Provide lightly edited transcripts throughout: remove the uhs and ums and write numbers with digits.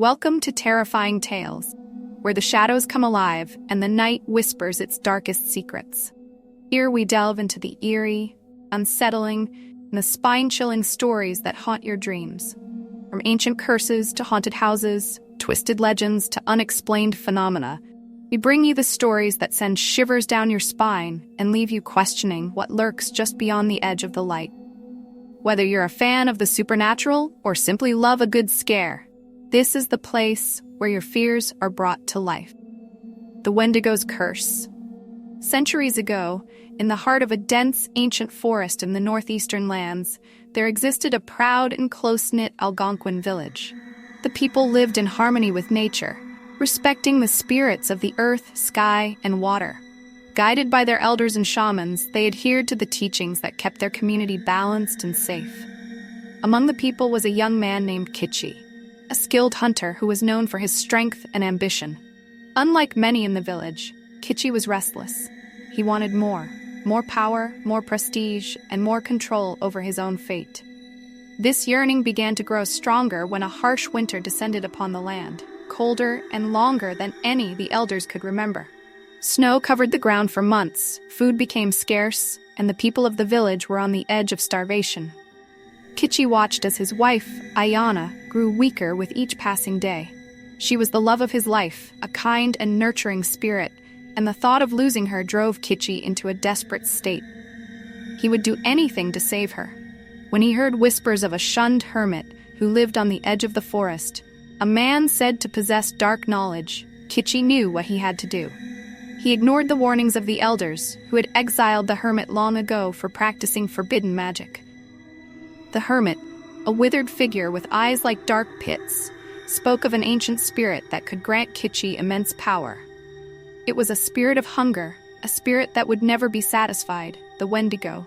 Welcome to Terrifying Tales, where the shadows come alive and the night whispers its darkest secrets. Here we delve into the eerie, unsettling, and the spine-chilling stories that haunt your dreams. From ancient curses to haunted houses, twisted legends to unexplained phenomena, we bring you the stories that send shivers down your spine and leave you questioning what lurks just beyond the edge of the light. Whether you're a fan of the supernatural or simply love a good scare, this is the place where your fears are brought to life. The Wendigo's curse. Centuries ago, in the heart of a dense, ancient forest in the northeastern lands, there existed a proud and close-knit Algonquin village. The people lived in harmony with nature, respecting the spirits of the earth, sky, and water. Guided by their elders and shamans, they adhered to the teachings that kept their community balanced and safe. Among the people was a young man named Kitchi, a skilled hunter who was known for his strength and ambition. Unlike many in the village, Kitchi was restless. He wanted more power, more prestige, and more control over his own fate. This yearning began to grow stronger when a harsh winter descended upon the land, colder and longer than any the elders could remember. Snow covered the ground for months, food became scarce, and the people of the village were on the edge of starvation. Kitchi watched as his wife, Ayana, grew weaker with each passing day. She was the love of his life, a kind and nurturing spirit, and the thought of losing her drove Kitchi into a desperate state. He would do anything to save her. When he heard whispers of a shunned hermit who lived on the edge of the forest, a man said to possess dark knowledge, Kitchi knew what he had to do. He ignored the warnings of the elders, who had exiled the hermit long ago for practicing forbidden magic. The hermit, a withered figure with eyes like dark pits, spoke of an ancient spirit that could grant Kitchi immense power. It was a spirit of hunger, a spirit that would never be satisfied, the Wendigo.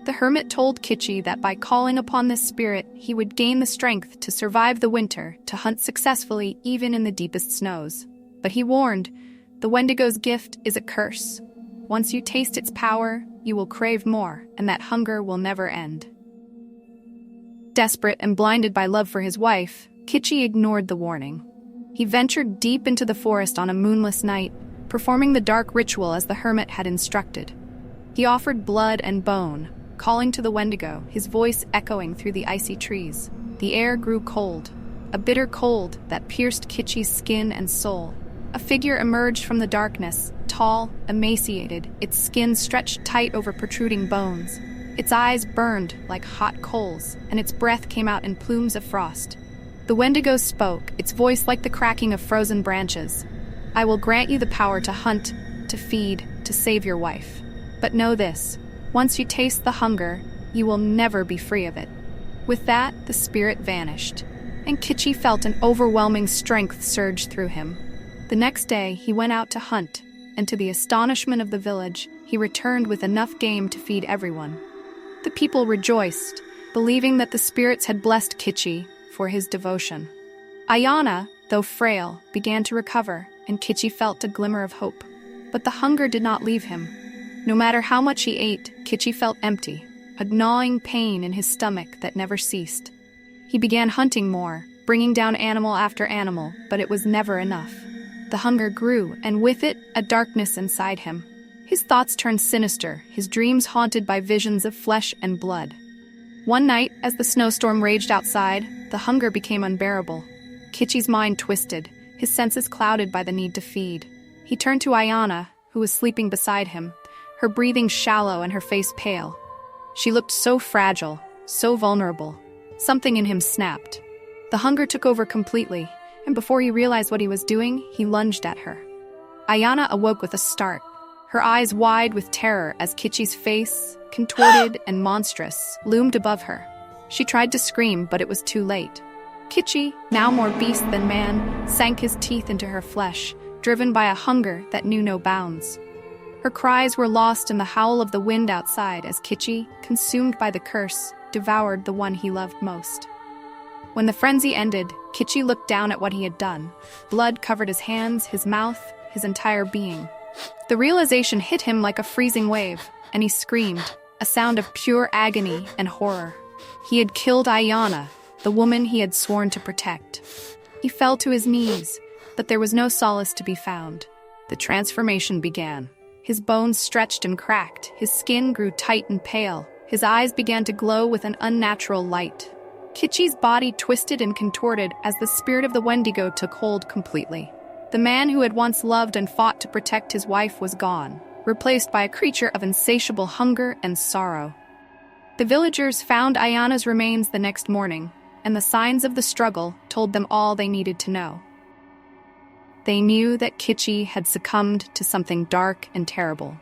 The hermit told Kitchi that by calling upon this spirit, he would gain the strength to survive the winter, to hunt successfully even in the deepest snows. But he warned, the Wendigo's gift is a curse. Once you taste its power, you will crave more, and that hunger will never end. Desperate and blinded by love for his wife, Kitchi ignored the warning. He ventured deep into the forest on a moonless night, performing the dark ritual as the hermit had instructed. He offered blood and bone, calling to the Wendigo, his voice echoing through the icy trees. The air grew cold, a bitter cold that pierced Kitchi's skin and soul. A figure emerged from the darkness, tall, emaciated, its skin stretched tight over protruding bones. Its eyes burned like hot coals, and its breath came out in plumes of frost. The Wendigo spoke, its voice like the cracking of frozen branches. I will grant you the power to hunt, to feed, to save your wife. But know this, once you taste the hunger, you will never be free of it. With that, the spirit vanished, and Kitchi felt an overwhelming strength surge through him. The next day, he went out to hunt, and to the astonishment of the village, he returned with enough game to feed everyone. The people rejoiced, believing that the spirits had blessed Kitchi for his devotion. Ayana, though frail, began to recover, and Kitchi felt a glimmer of hope. But the hunger did not leave him. No matter how much he ate, Kitchi felt empty, a gnawing pain in his stomach that never ceased. He began hunting more, bringing down animal after animal, but it was never enough. The hunger grew, and with it, a darkness inside him. His thoughts turned sinister, his dreams haunted by visions of flesh and blood. One night, as the snowstorm raged outside, the hunger became unbearable. Kitchi's mind twisted, his senses clouded by the need to feed. He turned to Ayana, who was sleeping beside him, her breathing shallow and her face pale. She looked so fragile, so vulnerable. Something in him snapped. The hunger took over completely, and before he realized what he was doing, he lunged at her. Ayana awoke with a start, her eyes wide with terror as Kitchi's face, contorted and monstrous, loomed above her. She tried to scream, but it was too late. Kitchi, now more beast than man, sank his teeth into her flesh, driven by a hunger that knew no bounds. Her cries were lost in the howl of the wind outside as Kitchi, consumed by the curse, devoured the one he loved most. When the frenzy ended, Kitchi looked down at what he had done. Blood covered his hands, his mouth, his entire being. The realization hit him like a freezing wave, and he screamed, a sound of pure agony and horror. He had killed Ayana, the woman he had sworn to protect. He fell to his knees, but there was no solace to be found. The transformation began. His bones stretched and cracked, his skin grew tight and pale, his eyes began to glow with an unnatural light. Kitchy's body twisted and contorted as the spirit of the Wendigo took hold completely. The man who had once loved and fought to protect his wife was gone, replaced by a creature of insatiable hunger and sorrow. The villagers found Ayana's remains the next morning, and the signs of the struggle told them all they needed to know. They knew that Kitchy had succumbed to something dark and terrible.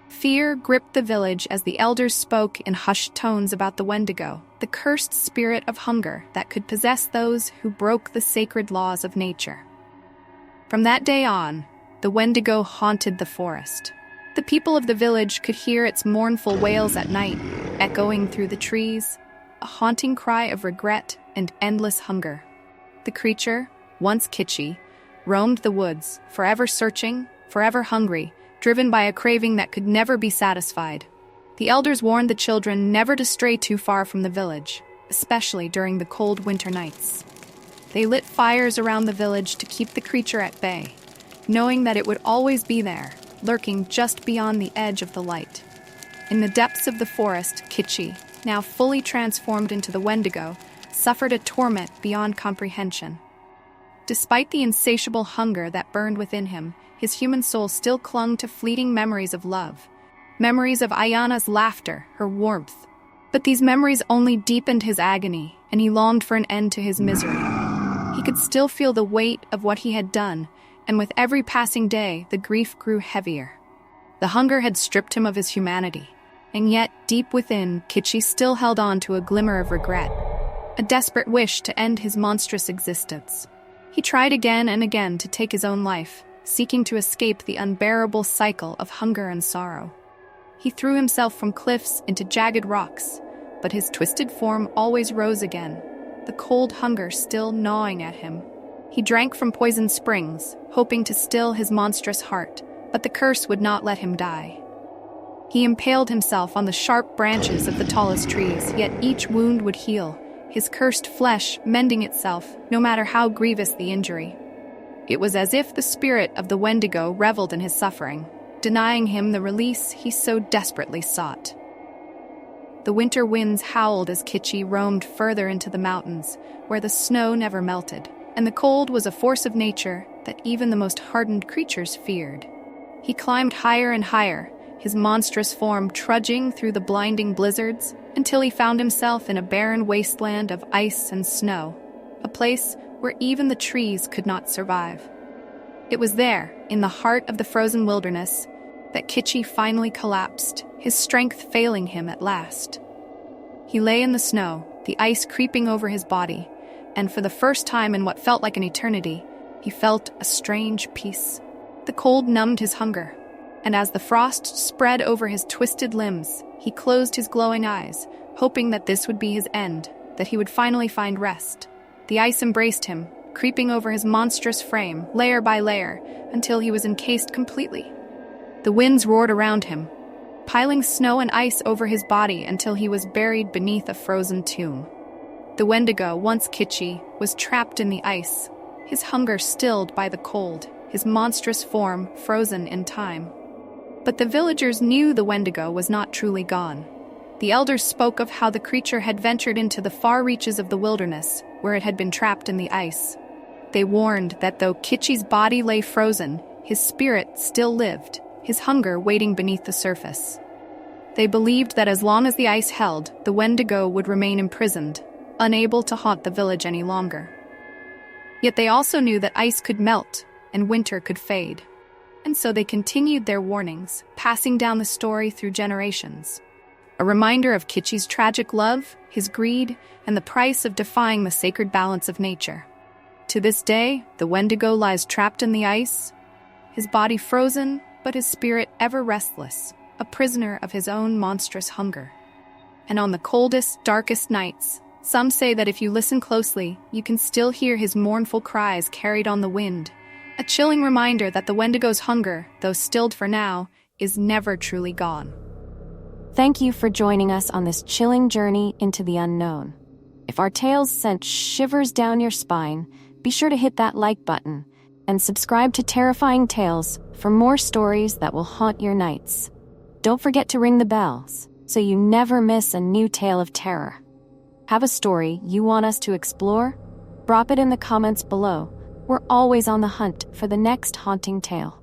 Fear gripped the village as the elders spoke in hushed tones about the Wendigo, the cursed spirit of hunger that could possess those who broke the sacred laws of nature. From that day on, the Wendigo haunted the forest. The people of the village could hear its mournful wails at night, echoing through the trees, a haunting cry of regret and endless hunger. The creature, once Kitchy, roamed the woods, forever searching, forever hungry, driven by a craving that could never be satisfied. The elders warned the children never to stray too far from the village, especially during the cold winter nights. They lit fires around the village to keep the creature at bay, knowing that it would always be there, lurking just beyond the edge of the light. In the depths of the forest, Kitchy, now fully transformed into the Wendigo, suffered a torment beyond comprehension. Despite the insatiable hunger that burned within him, his human soul still clung to fleeting memories of love, memories of Ayana's laughter, her warmth. But these memories only deepened his agony, and he longed for an end to his misery. He could still feel the weight of what he had done, and with every passing day, the grief grew heavier. The hunger had stripped him of his humanity, and yet, deep within, Kitchy still held on to a glimmer of regret, a desperate wish to end his monstrous existence. He tried again and again to take his own life, seeking to escape the unbearable cycle of hunger and sorrow. He threw himself from cliffs into jagged rocks, but his twisted form always rose again, the cold hunger still gnawing at him. He drank from poisoned springs, hoping to still his monstrous heart, but the curse would not let him die. He impaled himself on the sharp branches of the tallest trees, yet each wound would heal, his cursed flesh mending itself, no matter how grievous the injury. It was as if the spirit of the Wendigo reveled in his suffering, denying him the release he so desperately sought. The winter winds howled as Kitchy roamed further into the mountains, where the snow never melted, and the cold was a force of nature that even the most hardened creatures feared. He climbed higher and higher, his monstrous form trudging through the blinding blizzards, until he found himself in a barren wasteland of ice and snow, a place where even the trees could not survive. It was there, in the heart of the frozen wilderness, that Kitchy finally collapsed, his strength failing him at last. He lay in the snow, the ice creeping over his body, and for the first time in what felt like an eternity, he felt a strange peace. The cold numbed his hunger, and as the frost spread over his twisted limbs, he closed his glowing eyes, hoping that this would be his end, that he would finally find rest. The ice embraced him, creeping over his monstrous frame, layer by layer, until he was encased completely. The winds roared around him, piling snow and ice over his body until he was buried beneath a frozen tomb. The Wendigo, once Kitchy, was trapped in the ice, his hunger stilled by the cold, his monstrous form frozen in time. But the villagers knew the Wendigo was not truly gone. The elders spoke of how the creature had ventured into the far reaches of the wilderness, where it had been trapped in the ice. They warned that though Kitchy's body lay frozen, his spirit still lived, his hunger waiting beneath the surface. They believed that as long as the ice held, the Wendigo would remain imprisoned, unable to haunt the village any longer. Yet they also knew that ice could melt and winter could fade. And so they continued their warnings, passing down the story through generations. A reminder of Kitchy's tragic love, his greed, and the price of defying the sacred balance of nature. To this day, the Wendigo lies trapped in the ice, his body frozen, but his spirit ever restless, a prisoner of his own monstrous hunger. And on the coldest, darkest nights, some say that if you listen closely, you can still hear his mournful cries carried on the wind, a chilling reminder that the Wendigo's hunger, though stilled for now, is never truly gone. Thank you for joining us on this chilling journey into the unknown. If our tales sent shivers down your spine, be sure to hit that like button and subscribe to Terrifying Tales for more stories that will haunt your nights. Don't forget to ring the bells so you never miss a new tale of terror. Have a story you want us to explore? Drop it in the comments below. We're always on the hunt for the next haunting tale.